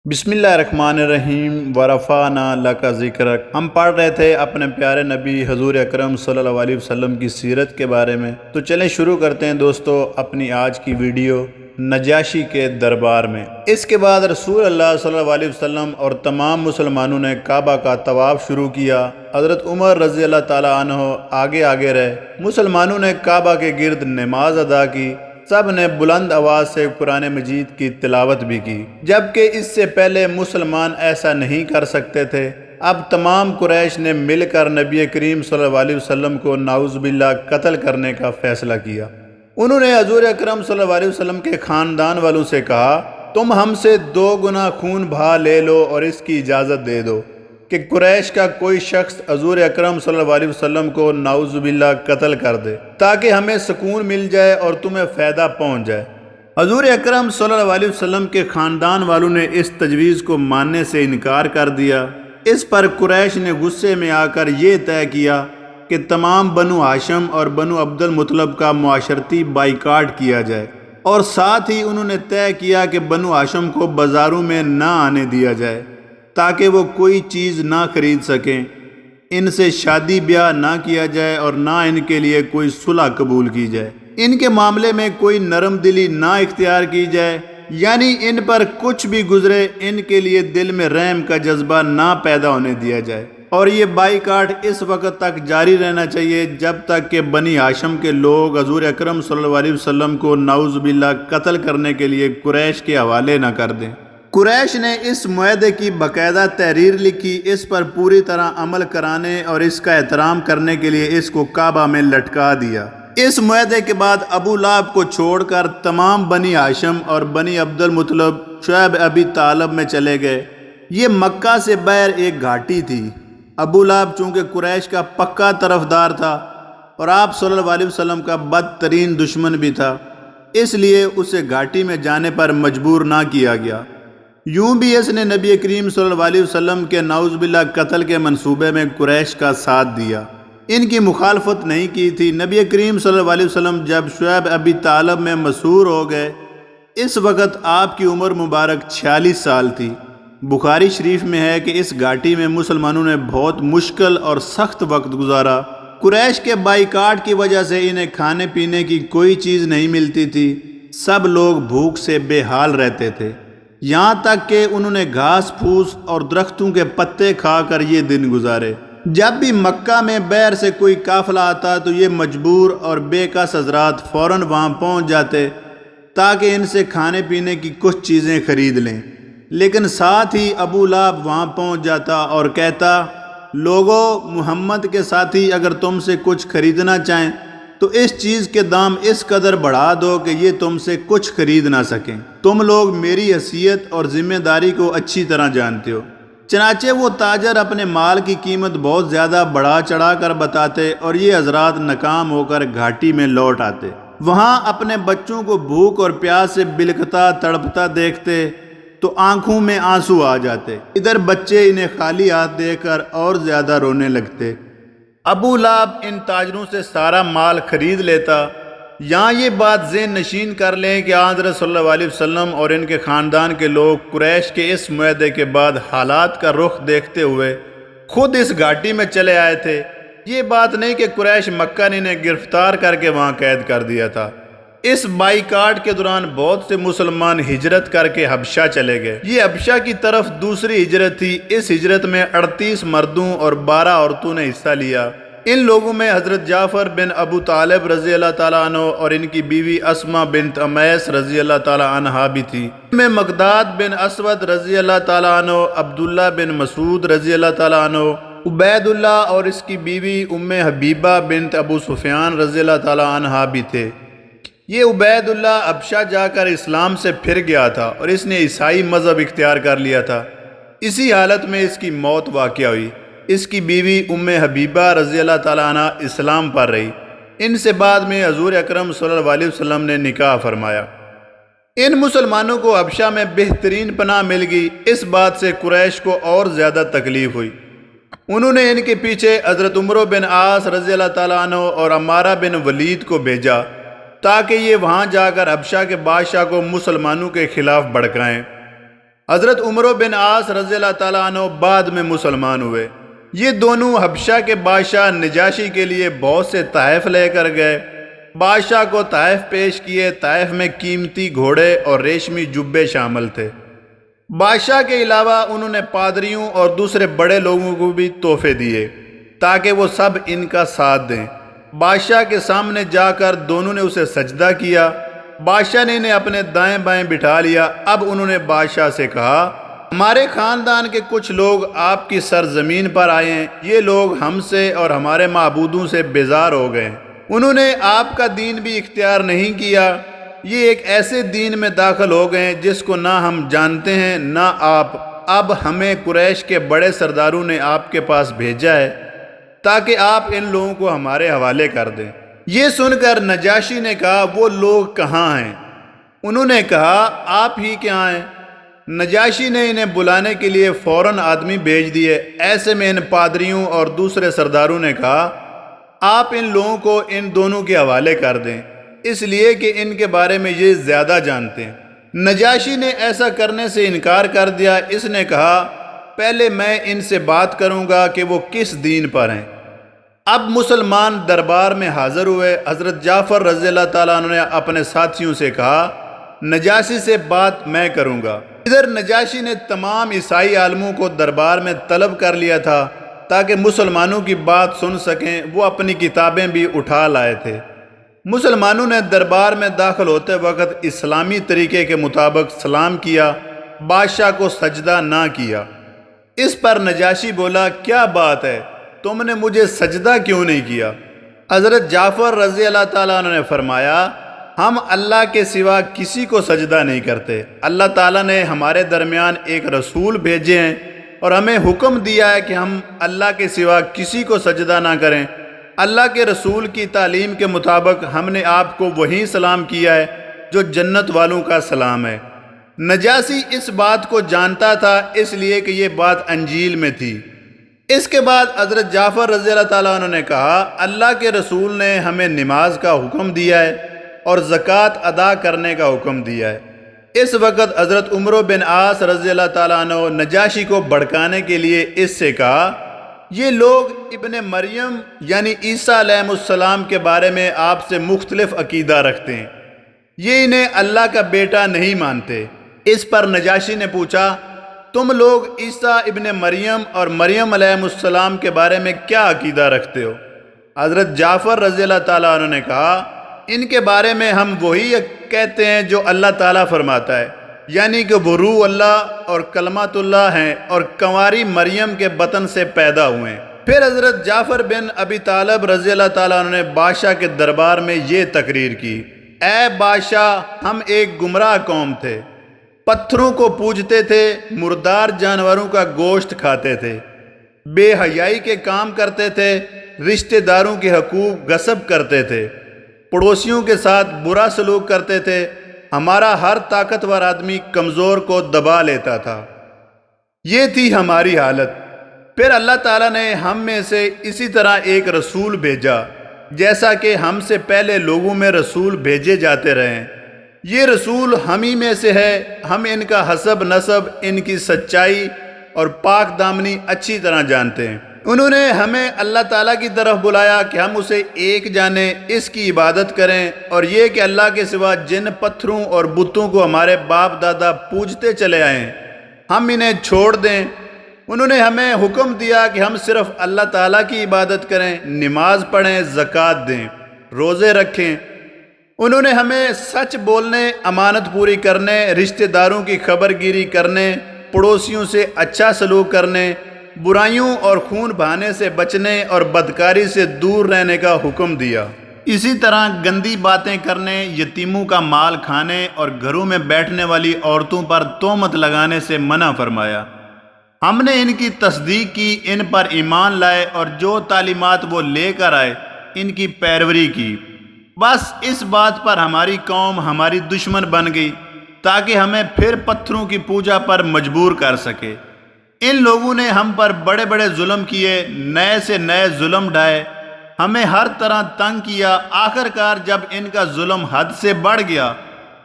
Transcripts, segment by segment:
بسم اللہ الرحمن الرحیم ورفعنا لک ذکرک۔ ہم پڑھ رہے تھے اپنے پیارے نبی حضور اکرم صلی اللہ علیہ وسلم کی سیرت کے بارے میں، تو چلیں شروع کرتے ہیں دوستو اپنی آج کی ویڈیو نجاشی کے دربار میں۔ اس کے بعد رسول اللہ صلی اللہ علیہ وسلم اور تمام مسلمانوں نے کعبہ کا طواف شروع کیا۔ حضرت عمر رضی اللہ تعالیٰ عنہ آگے رہے۔ مسلمانوں نے کعبہ کے گرد نماز ادا کی، سب نے بلند آواز سے قرآن مجید کی تلاوت بھی کی، جبکہ اس سے پہلے مسلمان ایسا نہیں کر سکتے تھے۔ اب تمام قریش نے مل کر نبی کریم صلی اللہ علیہ وسلم کو نعوذ باللہ قتل کرنے کا فیصلہ کیا۔ انہوں نے حضور اکرم صلی اللہ علیہ وسلم کے خاندان والوں سے کہا، تم ہم سے 2 گنا خون بہا لے لو اور اس کی اجازت دے دو کہ قریش کا کوئی شخص حضور اکرم صلی اللہ علیہ وسلم کو نعوذ باللہ قتل کر دے، تاکہ ہمیں سکون مل جائے اور تمہیں فائدہ پہنچ جائے۔ حضور اکرم صلی اللہ علیہ وسلم کے خاندان والوں نے اس تجویز کو ماننے سے انکار کر دیا۔ اس پر قریش نے غصے میں آ کر یہ طے کیا کہ تمام بنو ہاشم اور بنو عبد المطلب کا معاشرتی بائیکاٹ کیا جائے، اور ساتھ ہی انہوں نے طے کیا کہ بنو ہاشم کو بازاروں میں نہ آنے دیا جائے تاکہ وہ کوئی چیز نہ خرید سکیں، ان سے شادی بیاہ نہ کیا جائے اور نہ ان کے لیے کوئی صلح قبول کی جائے، ان کے معاملے میں کوئی نرم دلی نہ اختیار کی جائے، یعنی ان پر کچھ بھی گزرے ان کے لیے دل میں رحم کا جذبہ نہ پیدا ہونے دیا جائے، اور یہ بائیکاٹ اس وقت تک جاری رہنا چاہیے جب تک کہ بنی ہاشم کے لوگ حضور اکرم صلی اللہ علیہ وسلم کو نعوذ باللہ قتل کرنے کے لیے قریش کے حوالے نہ کر دیں۔ قریش نے اس معاہدے کی باقاعدہ تحریر لکھی، اس پر پوری طرح عمل کرانے اور اس کا احترام کرنے کے لیے اس کو کعبہ میں لٹکا دیا۔ اس معاہدے کے بعد ابو لہب کو چھوڑ کر تمام بنی ہاشم اور بنی عبد المطلب شعیب ابی طالب میں چلے گئے۔ یہ مکہ سے باہر ایک گھاٹی تھی۔ ابو لہب چونکہ قریش کا پکا طرفدار تھا اور آپ صلی اللہ علیہ وسلم کا بدترین دشمن بھی تھا، اس لیے اسے گھاٹی میں جانے پر مجبور نہ کیا گیا۔ یوں بھی اس نے نبی کریم صلی اللہ علیہ وسلم کے نعوذ باللہ قتل کے منصوبے میں قریش کا ساتھ دیا، ان کی مخالفت نہیں کی تھی۔ نبی کریم صلی اللہ علیہ وسلم جب شعیب ابی طالب میں مسحور ہو گئے، اس وقت آپ کی عمر مبارک 46 سال تھی۔ بخاری شریف میں ہے کہ اس گھاٹی میں مسلمانوں نے بہت مشکل اور سخت وقت گزارا۔ قریش کے بائیکاٹ کی وجہ سے انہیں کھانے پینے کی کوئی چیز نہیں ملتی تھی، سب لوگ بھوک سے بے حال رہتے تھے، یہاں تک کہ انہوں نے گھاس پھوس اور درختوں کے پتے کھا کر یہ دن گزارے۔ جب بھی مکہ میں باہر سے کوئی قافلہ آتا تو یہ مجبور اور بے کس حضرات فوراً وہاں پہنچ جاتے تاکہ ان سے کھانے پینے کی کچھ چیزیں خرید لیں، لیکن ساتھ ہی ابو لہب وہاں پہنچ جاتا اور کہتا، لوگو، محمد کے ساتھی اگر تم سے کچھ خریدنا چاہیں تو اس چیز کے دام اس قدر بڑھا دو کہ یہ تم سے کچھ خرید نہ سکیں۔ تم لوگ میری حیثیت اور ذمہ داری کو اچھی طرح جانتے ہو۔ چنانچہ وہ تاجر اپنے مال کی قیمت بہت زیادہ بڑھا چڑھا کر بتاتے اور یہ حضرات ناکام ہو کر گھاٹی میں لوٹ آتے۔ وہاں اپنے بچوں کو بھوک اور پیاس سے بلکتا تڑپتا دیکھتے تو آنکھوں میں آنسو آ جاتے۔ ادھر بچے انہیں خالی ہاتھ دیکھ کر اور زیادہ رونے لگتے۔ ابو لہب ان تاجروں سے سارا مال خرید لیتا۔ یہاں یہ بات ذہن نشین کر لیں کہ حضرت صلی اللہ علیہ وسلم اور ان کے خاندان کے لوگ قریش کے اس معاہدے کے بعد حالات کا رخ دیکھتے ہوئے خود اس گھاٹی میں چلے آئے تھے۔ یہ بات نہیں کہ قریش مکہ نے انہیں گرفتار کر کے وہاں قید کر دیا تھا۔ اس بائیکاٹ کے دوران بہت سے مسلمان ہجرت کر کے حبشہ چلے گئے۔ یہ حبشہ کی طرف دوسری ہجرت تھی۔ اس ہجرت میں 38 مردوں اور 12 عورتوں نے حصہ لیا۔ ان لوگوں میں حضرت جعفر بن ابو طالب رضی اللہ تعالیٰ عنہ اور ان کی بیوی اسما بنت امیس رضی اللہ تعالیٰ عنہا بھی تھی۔ ان میں مقداد بن اسود رضی اللہ تعالیٰ عنہ، عبداللہ بن مسعود رضی اللہ تعالیٰ عنہ، عبید اللہ اور اس کی بیوی ام حبیبہ بنت ابو سفیان رضی اللہ تعالیٰ عنہا بھی تھے۔ یہ عبید اللہ حبشہ جا کر اسلام سے پھر گیا تھا اور اس نے عیسائی مذہب اختیار کر لیا تھا۔ اسی حالت میں اس کی موت واقع ہوئی۔ اس کی بیوی ام حبیبہ رضی اللہ تعالیٰ عنہ اسلام پر رہی۔ ان سے بعد میں حضور اکرم صلی اللہ علیہ وسلم نے نکاح فرمایا۔ ان مسلمانوں کو حبشہ میں بہترین پناہ مل گئی۔ اس بات سے قریش کو اور زیادہ تکلیف ہوئی۔ انہوں نے ان کے پیچھے حضرت عمر بن عاص رضی اللہ تعالیٰ عنہ اور عمارہ بن ولید کو بھیجا تاکہ یہ وہاں جا کر حبشہ کے بادشاہ کو مسلمانوں کے خلاف بھڑکائیں۔ حضرت عمر بن عاص رضی اللہ تعالیٰ عنہ بعد میں مسلمان ہوئے۔ یہ دونوں حبشہ کے بادشاہ نجاشی کے لیے بہت سے تحائف لے کر گئے۔ بادشاہ کو تحائف پیش کیے۔ تحائف میں قیمتی گھوڑے اور ریشمی جبے شامل تھے۔ بادشاہ کے علاوہ انہوں نے پادریوں اور دوسرے بڑے لوگوں کو بھی تحفے دیے تاکہ وہ سب ان کا ساتھ دیں۔ بادشاہ کے سامنے جا کر دونوں نے اسے سجدہ کیا۔ بادشاہ نے انہیں اپنے دائیں بائیں بٹھا لیا۔ اب انہوں نے بادشاہ سے کہا، ہمارے خاندان کے کچھ لوگ آپ کی سرزمین پر آئے ہیں۔ یہ لوگ ہم سے اور ہمارے معبودوں سے بیزار ہو گئے۔ انہوں نے آپ کا دین بھی اختیار نہیں کیا۔ یہ ایک ایسے دین میں داخل ہو گئے جس کو نہ ہم جانتے ہیں نہ آپ۔ اب ہمیں قریش کے بڑے سرداروں نے آپ کے پاس بھیجا ہے تاکہ آپ ان لوگوں کو ہمارے حوالے کر دیں۔ یہ سن کر نجاشی نے کہا، وہ لوگ کہاں ہیں؟ انہوں نے کہا، آپ ہی کے یہاں ہیں۔ نجاشی نے انہیں بلانے کے لیے فوراً آدمی بھیج دیے۔ ایسے میں ان پادریوں اور دوسرے سرداروں نے کہا، آپ ان لوگوں کو ان دونوں کے حوالے کر دیں، اس لیے کہ ان کے بارے میں یہ زیادہ جانتے ہیں۔ نجاشی نے ایسا کرنے سے انکار کر دیا۔ اس نے کہا، پہلے میں ان سے بات کروں گا کہ وہ کس دین پر ہیں۔ اب مسلمان دربار میں حاضر ہوئے۔ حضرت جعفر رضی اللہ تعالیٰ عنہ نے اپنے ساتھیوں سے کہا، نجاشی سے بات میں کروں گا۔ ادھر نجاشی نے تمام عیسائی عالموں کو دربار میں طلب کر لیا تھا تاکہ مسلمانوں کی بات سن سکیں۔ وہ اپنی کتابیں بھی اٹھا لائے تھے۔ مسلمانوں نے دربار میں داخل ہوتے وقت اسلامی طریقے کے مطابق سلام کیا، بادشاہ کو سجدہ نہ کیا۔ اس پر نجاشی بولا، کیا بات ہے، تم نے مجھے سجدہ کیوں نہیں کیا؟ حضرت جعفر رضی اللہ تعالیٰ عنہ نے فرمایا، ہم اللہ کے سوا کسی کو سجدہ نہیں کرتے۔ اللہ تعالیٰ نے ہمارے درمیان ایک رسول بھیجے ہیں اور ہمیں حکم دیا ہے کہ ہم اللہ کے سوا کسی کو سجدہ نہ کریں۔ اللہ کے رسول کی تعلیم کے مطابق ہم نے آپ کو وہی سلام کیا ہے جو جنت والوں کا سلام ہے۔ نجاشی اس بات کو جانتا تھا، اس لیے کہ یہ بات انجیل میں تھی۔ اس کے بعد حضرت جعفر رضی اللہ تعالیٰ عنہ نے کہا، اللہ کے رسول نے ہمیں نماز کا حکم دیا ہے اور زکوٰۃ ادا کرنے کا حکم دیا ہے۔ اس وقت حضرت عمر بن عاص رضی اللہ تعالیٰ عنہ نجاشی کو بھڑکانے کے لیے اس سے کہا، یہ لوگ ابن مریم یعنی عیسیٰ علیہ السلام کے بارے میں آپ سے مختلف عقیدہ رکھتے ہیں، یہ انہیں اللہ کا بیٹا نہیں مانتے۔ اس پر نجاشی نے پوچھا، تم لوگ عیسیٰ ابن مریم اور مریم علیہ السلام کے بارے میں کیا عقیدہ رکھتے ہو؟ حضرت جعفر رضی اللہ تعالیٰ عنہ نے کہا، ان کے بارے میں ہم وہی کہتے ہیں جو اللہ تعالیٰ فرماتا ہے، یعنی کہ وہ روح اللہ اور کلمات اللہ ہیں اور کنواری مریم کے بطن سے پیدا ہوئے ہیں۔ پھر حضرت جعفر بن ابی طالب رضی اللہ تعالیٰ عنہ نے بادشاہ کے دربار میں یہ تقریر کی، اے بادشاہ، ہم ایک گمراہ قوم تھے، پتھروں کو پوجتے تھے، مردار جانوروں کا گوشت کھاتے تھے، بے حیائی کے کام کرتے تھے، رشتہ داروں کے حقوق غصب کرتے تھے، پڑوسیوں کے ساتھ برا سلوک کرتے تھے، ہمارا ہر طاقتور آدمی کمزور کو دبا لیتا تھا۔ یہ تھی ہماری حالت۔ پھر اللہ تعالیٰ نے ہم میں سے اسی طرح ایک رسول بھیجا جیسا کہ ہم سے پہلے لوگوں میں رسول بھیجے جاتے رہے ہیں۔ یہ رسول ہم ہی میں سے ہے۔ ہم ان کا حسب نسب، ان کی سچائی اور پاک دامنی اچھی طرح جانتے ہیں۔ انہوں نے ہمیں اللہ تعالیٰ کی طرف بلایا کہ ہم اسے ایک جانیں، اس کی عبادت کریں، اور یہ کہ اللہ کے سوا جن پتھروں اور بتوں کو ہمارے باپ دادا پوجتے چلے آئے ہیں ہم انہیں چھوڑ دیں۔ انہوں نے ہمیں حکم دیا کہ ہم صرف اللہ تعالیٰ کی عبادت کریں، نماز پڑھیں، زکوٰۃ دیں، روزے رکھیں۔ انہوں نے ہمیں سچ بولنے، امانت پوری کرنے، رشتہ داروں کی خبر گیری کرنے، پڑوسیوں سے اچھا سلوک کرنے، برائیوں اور خون بہانے سے بچنے اور بدکاری سے دور رہنے کا حکم دیا۔ اسی طرح گندی باتیں کرنے، یتیموں کا مال کھانے اور گھروں میں بیٹھنے والی عورتوں پر تہمت لگانے سے منع فرمایا۔ ہم نے ان کی تصدیق کی، ان پر ایمان لائے اور جو تعلیمات وہ لے کر آئے ان کی پیروی کی۔ بس اس بات پر ہماری قوم ہماری دشمن بن گئی تاکہ ہمیں پھر پتھروں کی پوجا پر مجبور کر سکے۔ ان لوگوں نے ہم پر بڑے بڑے ظلم کیے، نئے سے نئے ظلم ڈھائے، ہمیں ہر طرح تنگ کیا۔ آخر کار جب ان کا ظلم حد سے بڑھ گیا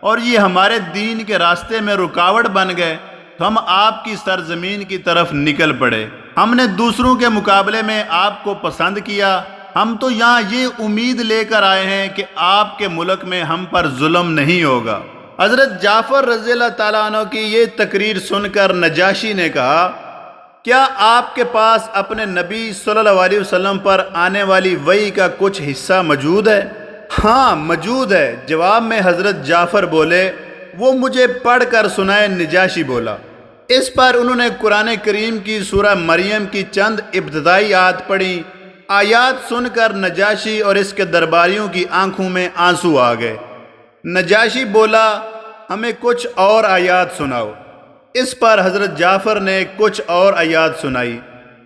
اور یہ ہمارے دین کے راستے میں رکاوٹ بن گئے تو ہم آپ کی سرزمین کی طرف نکل پڑے۔ ہم نے دوسروں کے مقابلے میں آپ کو پسند کیا۔ ہم تو یہاں یہ امید لے کر آئے ہیں کہ آپ کے ملک میں ہم پر ظلم نہیں ہوگا۔ حضرت جعفر رضی اللہ تعالیٰ عنہ کی یہ تقریر سن کر نجاشی نے کہا، کیا آپ کے پاس اپنے نبی صلی اللہ علیہ وسلم پر آنے والی وحی کا کچھ حصہ موجود ہے؟ ہاں موجود ہے، جواب میں حضرت جعفر بولے۔ وہ مجھے پڑھ کر سنائے، نجاشی بولا۔ اس پر انہوں نے قرآن کریم کی سورہ مریم کی چند ابتدائی آیات پڑھی۔ آیات سن کر نجاشی اور اس کے درباریوں کی آنکھوں میں آنسو آ گئے۔ نجاشی بولا، ہمیں کچھ اور آیات سناؤ۔ اس پر حضرت جعفر نے کچھ اور آیات سنائی۔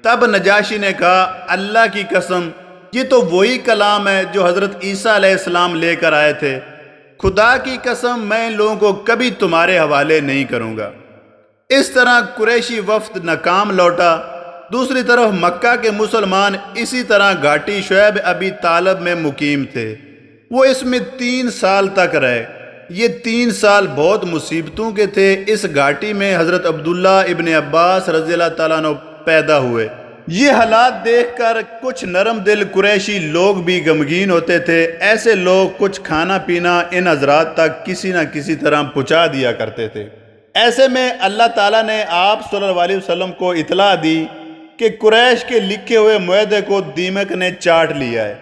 تب نجاشی نے کہا، اللہ کی قسم، یہ تو وہی کلام ہے جو حضرت عیسیٰ علیہ السلام لے کر آئے تھے۔ خدا کی قسم، میں ان لوگوں کو کبھی تمہارے حوالے نہیں کروں گا۔ اس طرح قریشی وفد ناکام لوٹا۔ دوسری طرف مکہ کے مسلمان اسی طرح گھاٹی شعیب ابی طالب میں مقیم تھے۔ وہ اس میں 3 سال تک رہے۔ یہ 3 سال بہت مصیبتوں کے تھے۔ اس گھاٹی میں حضرت عبداللہ ابن عباس رضی اللہ تعالیٰ عنہ پیدا ہوئے۔ یہ حالات دیکھ کر کچھ نرم دل قریشی لوگ بھی غمگین ہوتے تھے۔ ایسے لوگ کچھ کھانا پینا ان حضرات تک کسی نہ کسی طرح پہنچا دیا کرتے تھے۔ ایسے میں اللہ تعالیٰ نے آپ صلی اللہ علیہ وسلم کو اطلاع دی کہ قریش کے لکھے ہوئے معاہدے کو دیمک نے چاٹ لیا ہے۔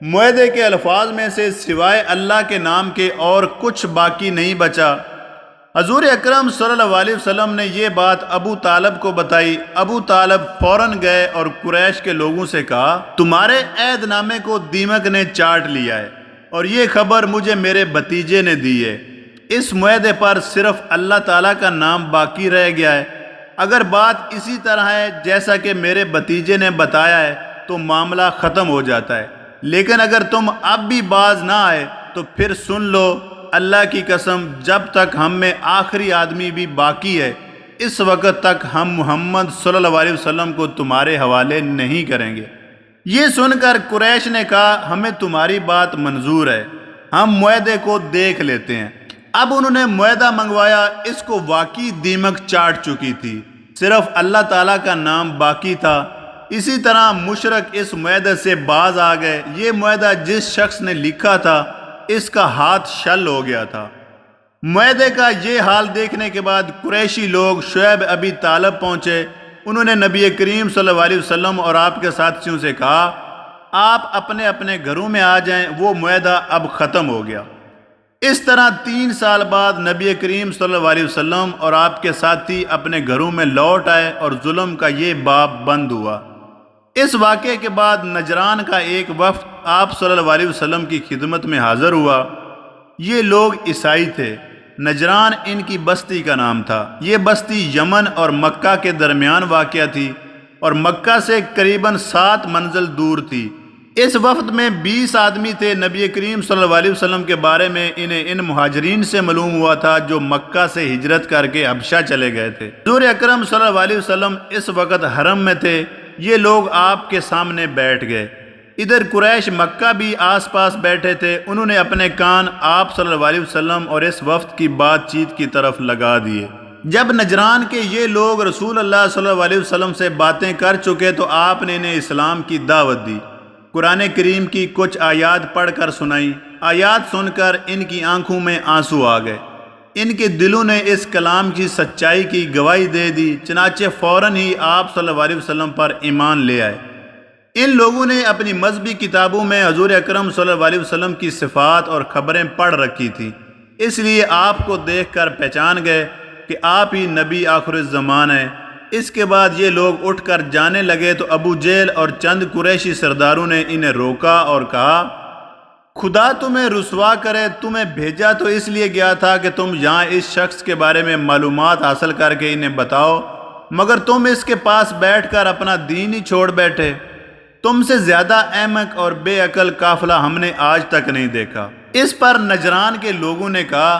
معاہدے کے الفاظ میں سے سوائے اللہ کے نام کے اور کچھ باقی نہیں بچا۔ حضور اکرم صلی اللہ علیہ وسلم نے یہ بات ابو طالب کو بتائی۔ ابو طالب فوراً گئے اور قریش کے لوگوں سے کہا، تمہارے عہد نامے کو دیمک نے چاٹ لیا ہے، اور یہ خبر مجھے میرے بھتیجے نے دی ہے۔ اس معاہدے پر صرف اللہ تعالیٰ کا نام باقی رہ گیا ہے۔ اگر بات اسی طرح ہے جیسا کہ میرے بھتیجے نے بتایا ہے تو معاملہ ختم ہو جاتا ہے، لیکن اگر تم اب بھی باز نہ آئے تو پھر سن لو، اللہ کی قسم، جب تک ہم میں آخری آدمی بھی باقی ہے، اس وقت تک ہم محمد صلی اللہ علیہ وسلم کو تمہارے حوالے نہیں کریں گے۔ یہ سن کر قریش نے کہا، ہمیں تمہاری بات منظور ہے، ہم معاہدے کو دیکھ لیتے ہیں۔ اب انہوں نے معاہدہ منگوایا۔ اس کو واقعی دیمک چاٹ چکی تھی، صرف اللہ تعالیٰ کا نام باقی تھا۔ اسی طرح مشرک اس معاہدے سے باز آ گئے۔ یہ معاہدہ جس شخص نے لکھا تھا، اس کا ہاتھ شل ہو گیا تھا۔ معاہدے کا یہ حال دیکھنے کے بعد قریشی لوگ شعیب ابی طالب پہنچے۔ انہوں نے نبی کریم صلی اللہ علیہ وسلم اور آپ کے ساتھیوں سے کہا، آپ اپنے اپنے گھروں میں آ جائیں، وہ معاہدہ اب ختم ہو گیا۔ اس طرح 3 سال بعد نبی کریم صلی اللہ علیہ وسلم اور آپ کے ساتھی اپنے گھروں میں لوٹ آئے اور ظلم کا یہ باب بند ہوا۔ اس واقعے کے بعد نجران کا ایک وفد آپ صلی اللہ علیہ وسلم کی خدمت میں حاضر ہوا۔ یہ لوگ عیسائی تھے۔ نجران ان کی بستی کا نام تھا۔ یہ بستی یمن اور مکہ کے درمیان واقع تھی اور مکہ سے قریباً 7 منزل دور تھی۔ اس وفد میں 20 آدمی تھے۔ نبی کریم صلی اللہ علیہ وسلم کے بارے میں انہیں ان مہاجرین سے معلوم ہوا تھا جو مکہ سے ہجرت کر کے حبشہ چلے گئے تھے۔ حضور اکرم صلی اللہ علیہ وسلم اس وقت حرم میں تھے۔ یہ لوگ آپ کے سامنے بیٹھ گئے۔ ادھر قریش مکہ بھی آس پاس بیٹھے تھے۔ انہوں نے اپنے کان آپ صلی اللہ علیہ وسلم اور اس وفد کی بات چیت کی طرف لگا دیے۔ جب نجران کے یہ لوگ رسول اللہ صلی اللہ علیہ وسلم سے باتیں کر چکے تو آپ نے انہیں اسلام کی دعوت دی۔ قرآن کریم کی کچھ آیات پڑھ کر سنائی۔ آیات سن کر ان کی آنکھوں میں آنسو آ گئے۔ ان کے دلوں نے اس کلام کی سچائی کی گواہی دے دی، چنانچہ فوراً ہی آپ صلی اللہ علیہ وسلم پر ایمان لے آئے۔ ان لوگوں نے اپنی مذہبی کتابوں میں حضور اکرم صلی اللہ علیہ وسلم کی صفات اور خبریں پڑھ رکھی تھیں، اس لیے آپ کو دیکھ کر پہچان گئے کہ آپ ہی نبی آخر الزمان ہیں۔ اس کے بعد یہ لوگ اٹھ کر جانے لگے تو ابو جہل اور چند قریشی سرداروں نے انہیں روکا اور کہا، خدا تمہیں رسوا کرے، تمہیں بھیجا تو اس لیے گیا تھا کہ تم یہاں اس شخص کے بارے میں معلومات حاصل کر کے انہیں بتاؤ، مگر تم اس کے پاس بیٹھ کر اپنا دین ہی چھوڑ بیٹھے۔ تم سے زیادہ احمق اور بے عقل قافلہ ہم نے آج تک نہیں دیکھا۔ اس پر نجران کے لوگوں نے کہا،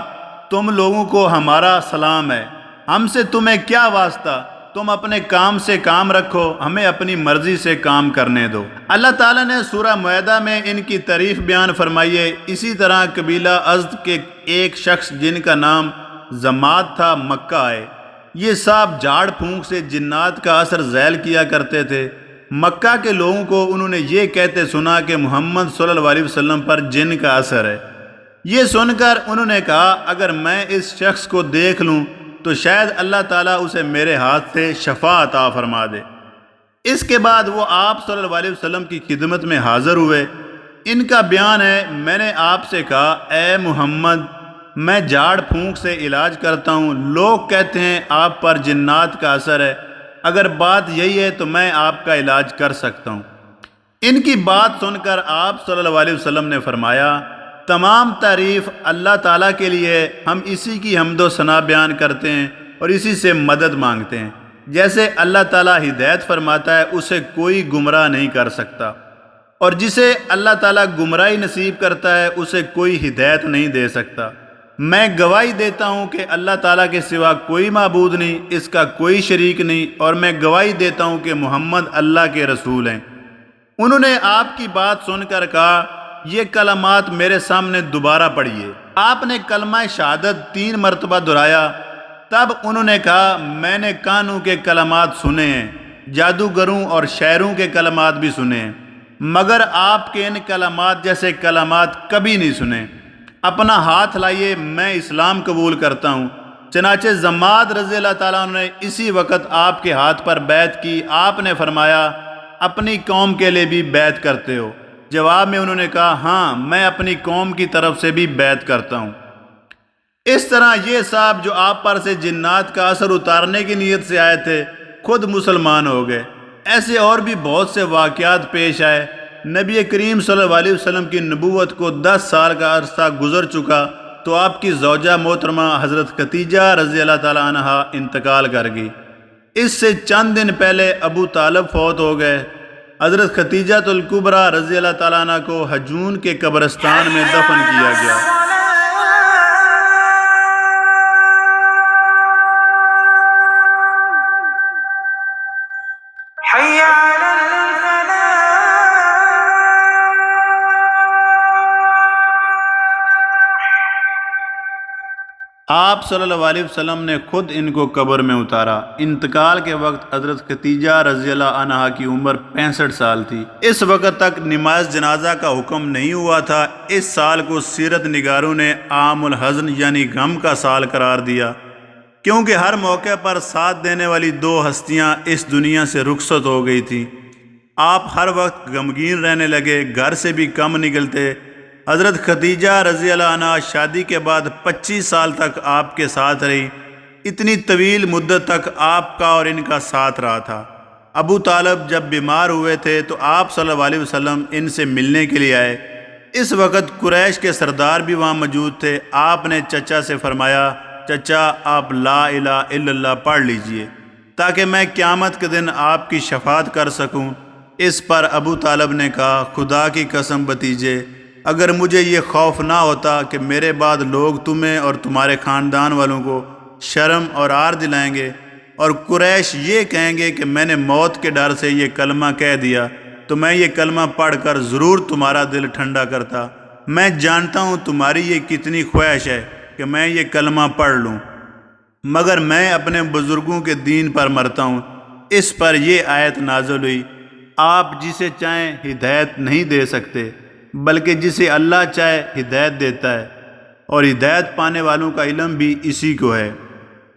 تم لوگوں کو ہمارا سلام ہے، ہم سے تمہیں کیا واسطہ، تم اپنے کام سے کام رکھو، ہمیں اپنی مرضی سے کام کرنے دو۔ اللہ تعالیٰ نے سورہ معاہدہ میں ان کی تعریف بیان فرمائی ہے۔ اسی طرح قبیلہ ازد کے ایک شخص جن کا نام زماد تھا مکہ آئے۔ یہ سانپ جھاڑ پھونک سے جنات کا اثر ذیل کیا کرتے تھے۔ مکہ کے لوگوں کو انہوں نے یہ کہتے سنا کہ محمد صلی اللہ علیہ وسلم پر جن کا اثر ہے۔ یہ سن کر انہوں نے کہا اگر میں اس شخص کو دیکھ لوں تو شاید اللہ تعالیٰ اسے میرے ہاتھ سے شفا عطا فرما دے۔ اس کے بعد وہ آپ صلی اللہ علیہ وسلم کی خدمت میں حاضر ہوئے۔ ان کا بیان ہے میں نے آپ سے کہا اے محمد میں جھاڑ پھونک سے علاج کرتا ہوں، لوگ کہتے ہیں آپ پر جنات کا اثر ہے، اگر بات یہی ہے تو میں آپ کا علاج کر سکتا ہوں۔ ان کی بات سن کر آپ صلی اللہ علیہ وسلم نے فرمایا تمام تعریف اللہ تعالیٰ کے لیے، ہم اسی کی حمد و ثنا بیان کرتے ہیں اور اسی سے مدد مانگتے ہیں۔ جیسے اللہ تعالیٰ ہدایت فرماتا ہے اسے کوئی گمراہ نہیں کر سکتا، اور جسے اللہ تعالیٰ گمراہی نصیب کرتا ہے اسے کوئی ہدایت نہیں دے سکتا۔ میں گواہی دیتا ہوں کہ اللہ تعالیٰ کے سوا کوئی معبود نہیں، اس کا کوئی شریک نہیں، اور میں گواہی دیتا ہوں کہ محمد اللہ کے رسول ہیں۔ انہوں نے آپ کی بات سن کر کہا یہ کلمات میرے سامنے دوبارہ پڑھیے۔ آپ نے کلمہ شہادت 3 مرتبہ دہرایا۔ تب انہوں نے کہا میں نے کانوں کے کلمات سنے ہیں، جادوگروں اور شاعروں کے کلمات بھی سنے ہیں، مگر آپ کے ان کلمات جیسے کلمات کبھی نہیں سنے۔ اپنا ہاتھ لائیے میں اسلام قبول کرتا ہوں۔ چنانچہ زماد رضی اللہ تعالیٰ عنہ نے اسی وقت آپ کے ہاتھ پر بیعت کی۔ آپ نے فرمایا اپنی قوم کے لیے بھی بیعت کرتے ہو؟ جواب میں انہوں نے کہا ہاں میں اپنی قوم کی طرف سے بھی بیعت کرتا ہوں۔ اس طرح یہ صاحب جو آپ پر سے جنات کا اثر اتارنے کی نیت سے آئے تھے خود مسلمان ہو گئے۔ ایسے اور بھی بہت سے واقعات پیش آئے۔ نبی کریم صلی اللہ علیہ وسلم کی نبوت کو 10 سال کا عرصہ گزر چکا تو آپ کی زوجہ محترمہ حضرت خدیجہ رضی اللہ تعالیٰ عنہا انتقال کر گئی۔ اس سے چند دن پہلے ابو طالب فوت ہو گئے۔ حضرت خدیجہ الکبریٰ رضی اللہ تعالیٰ عنہ کو حجون کے قبرستان میں دفن کیا گیا۔ آپ صلی اللہ علیہ وسلم نے خود ان کو قبر میں اتارا۔ انتقال کے وقت حضرت خدیجہ رضی اللہ عنہا کی عمر 65 سال تھی۔ اس وقت تک نماز جنازہ کا حکم نہیں ہوا تھا۔ اس سال کو سیرت نگاروں نے عام الحزن یعنی غم کا سال قرار دیا، کیونکہ ہر موقع پر ساتھ دینے والی 2 ہستیاں اس دنیا سے رخصت ہو گئی تھیں۔ آپ ہر وقت غمگین رہنے لگے، گھر سے بھی کم نکلتے۔ حضرت خدیجہ رضی اللہ عنہ شادی کے بعد 25 سال تک آپ کے ساتھ رہی۔ اتنی طویل مدت تک آپ کا اور ان کا ساتھ رہا تھا۔ ابو طالب جب بیمار ہوئے تھے تو آپ صلی اللہ علیہ وسلم ان سے ملنے کے لیے آئے۔ اس وقت قریش کے سردار بھی وہاں موجود تھے۔ آپ نے چچا سے فرمایا چچا آپ لا الہ الا اللہ پڑھ لیجئے تاکہ میں قیامت کے دن آپ کی شفاعت کر سکوں۔ اس پر ابو طالب نے کہا خدا کی قسم بھتیجے، اگر مجھے یہ خوف نہ ہوتا کہ میرے بعد لوگ تمہیں اور تمہارے خاندان والوں کو شرم اور عار دلائیں گے اور قریش یہ کہیں گے کہ میں نے موت کے ڈر سے یہ کلمہ کہہ دیا تو میں یہ کلمہ پڑھ کر ضرور تمہارا دل ٹھنڈا کرتا۔ میں جانتا ہوں تمہاری یہ کتنی خواہش ہے کہ میں یہ کلمہ پڑھ لوں، مگر میں اپنے بزرگوں کے دین پر مرتا ہوں۔ اس پر یہ آیت نازل ہوئی آپ جسے چاہیں ہدایت نہیں دے سکتے بلکہ جسے اللہ چاہے ہدایت دیتا ہے، اور ہدایت پانے والوں کا علم بھی اسی کو ہے۔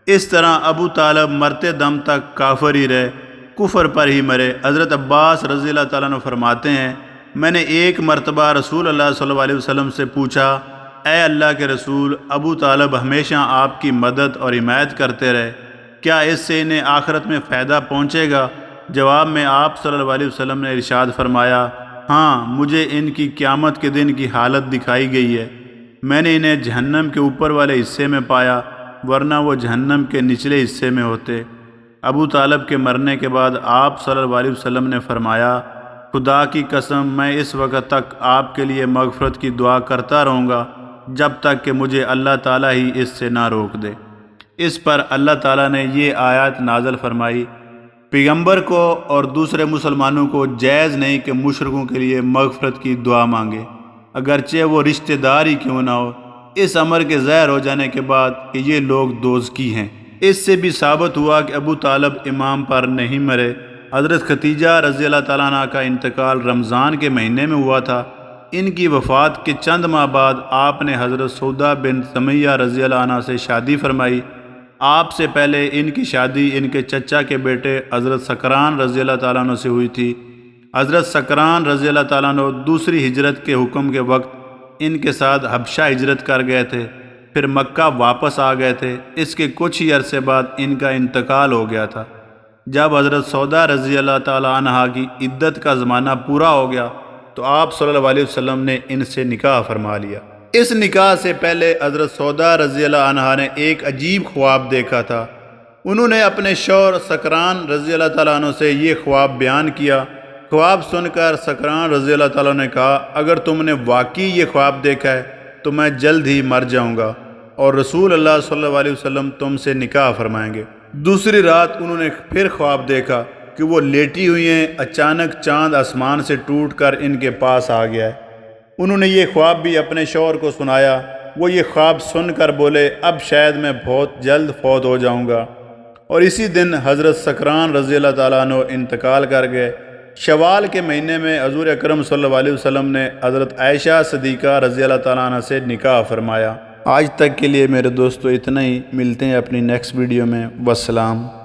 اس طرح ابو طالب مرتے دم تک کافر ہی رہے، کفر پر ہی مرے۔ حضرت عباس رضی اللہ تعالیٰ عنہ فرماتے ہیں میں نے ایک مرتبہ رسول اللہ صلی اللہ علیہ وسلم سے پوچھا اے اللہ کے رسول، ابو طالب ہمیشہ آپ کی مدد اور حمایت کرتے رہے، کیا اس سے انہیں آخرت میں فائدہ پہنچے گا؟ جواب میں آپ صلی اللہ علیہ وسلم نے ارشاد فرمایا ہاں مجھے ان کی قیامت کے دن کی حالت دکھائی گئی ہے۔ میں نے انہیں جہنم کے اوپر والے حصے میں پایا، ورنہ وہ جہنم کے نچلے حصے میں ہوتے۔ ابو طالب کے مرنے کے بعد آپ صلی اللہ علیہ وسلم نے فرمایا خدا کی قسم میں اس وقت تک آپ کے لیے مغفرت کی دعا کرتا رہوں گا جب تک کہ مجھے اللہ تعالیٰ ہی اس سے نہ روک دے۔ اس پر اللہ تعالیٰ نے یہ آیات نازل فرمائی پیغمبر کو اور دوسرے مسلمانوں کو جائز نہیں کہ مشرکوں کے لیے مغفرت کی دعا مانگے، اگرچہ وہ رشتہ دار ہی کیوں نہ ہو، اس امر کے ظاہر ہو جانے کے بعد کہ یہ لوگ دوزخی ہیں۔ اس سے بھی ثابت ہوا کہ ابو طالب امام پر نہیں مرے۔ حضرت ختیجہ رضی اللہ تعالیٰ عنہ کا انتقال رمضان کے مہینے میں ہوا تھا۔ ان کی وفات کے چند ماہ بعد آپ نے حضرت سودا بنت سمیہ رضی اللہ عنہ سے شادی فرمائی۔ آپ سے پہلے ان کی شادی ان کے چچا کے بیٹے حضرت سکران رضی اللہ تعالیٰ عنہ سے ہوئی تھی۔ حضرت سکران رضی اللہ تعالیٰ عنہ دوسری ہجرت کے حکم کے وقت ان کے ساتھ حبشہ ہجرت کر گئے تھے، پھر مکہ واپس آ گئے تھے۔ اس کے کچھ ہی عرصے بعد ان کا انتقال ہو گیا تھا۔ جب حضرت سودا رضی اللہ تعالیٰ عنہ کی عدت کا زمانہ پورا ہو گیا تو آپ صلی اللہ علیہ وسلم نے ان سے نکاح فرما لیا۔ اس نکاح سے پہلے حضرت سودا رضی اللہ عنہ نے ایک عجیب خواب دیکھا تھا۔ انہوں نے اپنے شوہر سکران رضی اللہ تعالیٰ عنہ سے یہ خواب بیان کیا۔ خواب سن کر سکران رضی اللہ تعالیٰ نے کہا، اگر تم نے واقعی یہ خواب دیکھا ہے تو میں جلد ہی مر جاؤں گا اور رسول اللہ صلی اللہ علیہ وسلم تم سے نکاح فرمائیں گے۔ دوسری رات انہوں نے پھر خواب دیکھا کہ وہ لیٹی ہوئی ہیں، اچانک چاند آسمان سے ٹوٹ کر ان کے پاس آ گیا ہے۔ انہوں نے یہ خواب بھی اپنے شوہر کو سنایا۔ وہ یہ خواب سن کر بولے، اب شاید میں بہت جلد فوت ہو جاؤں گا، اور اسی دن حضرت سکران رضی اللہ تعالیٰ عنہ انتقال کر گئے۔ شوال کے مہینے میں حضور اکرم صلی اللہ علیہ وسلم نے حضرت عائشہ صدیقہ رضی اللہ تعالیٰ عنہ سے نکاح فرمایا۔ آج تک کے لیے میرے دوستو اتنا ہی، ملتے ہیں اپنی نیکسٹ ویڈیو میں۔ والسلام۔